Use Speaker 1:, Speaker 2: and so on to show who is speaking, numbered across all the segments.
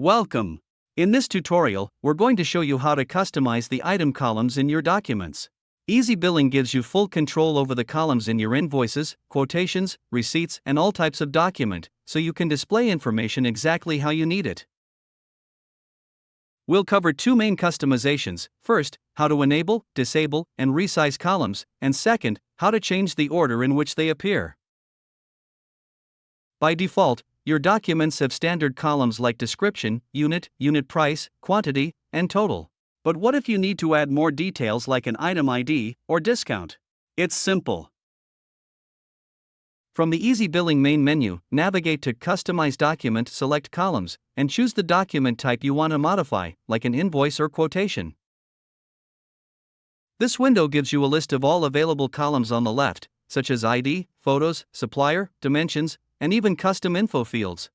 Speaker 1: Welcome! In this tutorial, we're going to show you how to customize the item columns in your documents. EasyBilling gives you full control over the columns in your invoices, quotations, receipts, and all types of document, so you can display information exactly how you need it. We'll cover two main customizations: first, how to enable, disable, and resize columns, and second, how to change the order in which they appear. By default, your documents have standard columns like description, unit, unit price, quantity, and total. But what if you need to add more details like an item ID or discount? It's simple. From the EasyBilling main menu, navigate to Customize Document, select Columns, and choose the document type you want to modify, like an invoice or quotation. This window gives you a list of all available columns on the left, such as ID, photos, supplier, dimensions, and even custom info fields.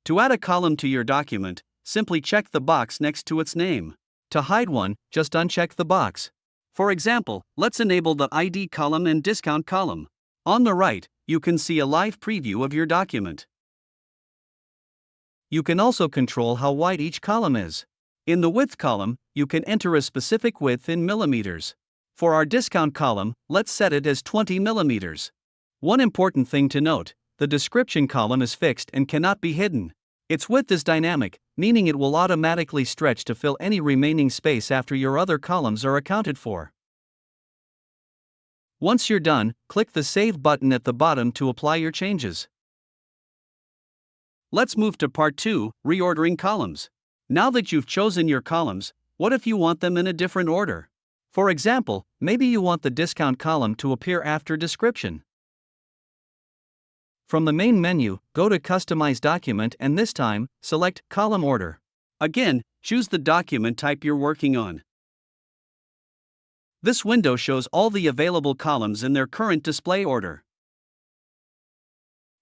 Speaker 1: To add a column to your document, simply check the box next to its name. To hide one, just uncheck the box. For example, let's enable the ID column and discount column. On the right, you can see a live preview of your document. You can also control how wide each column is. In the width column, you can enter a specific width in millimeters. For our discount column, let's set it as 20 millimeters. One important thing to note: the description column is fixed and cannot be hidden. Its width is dynamic, meaning it will automatically stretch to fill any remaining space after your other columns are accounted for. Once you're done, click the Save button at the bottom to apply your changes. Let's move to part 2, reordering columns. Now that you've chosen your columns, what if you want them in a different order? For example, maybe you want the discount column to appear after description. From the main menu, go to Customize Document and this time, select Column Order. Again, choose the document type you're working on. This window shows all the available columns in their current display order.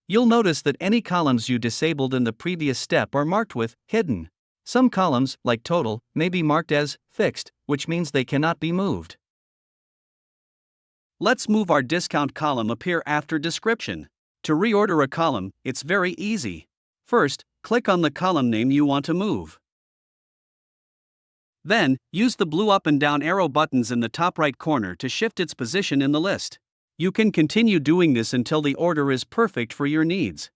Speaker 1: You'll notice that any columns you disabled in the previous step are marked with Hidden. Some columns, like Total, may be marked as Fixed, which means they cannot be moved. Let's move our discount column appear after description. To reorder a column, it's very easy. First, click on the column name you want to move. Then, use the blue up and down arrow buttons in the top right corner to shift its position in the list. You can continue doing this until the order is perfect for your needs.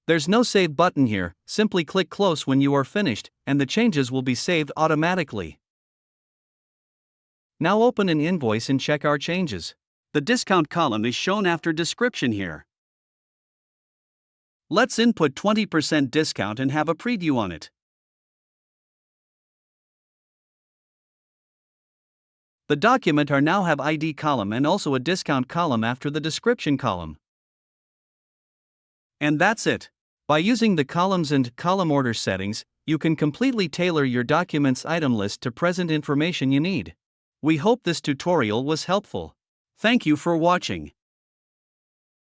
Speaker 1: There's no Save button here, simply click Close when you are finished, and the changes will be saved automatically. Now open an invoice and check our changes. The discount column is shown after description here. Let's input 20% discount and have a preview on it. The document now have ID column and also a discount column after the description column. And that's it. By using the columns and column order settings, you can completely tailor your document's item list to present information you need. We hope this tutorial was helpful. Thank you for watching.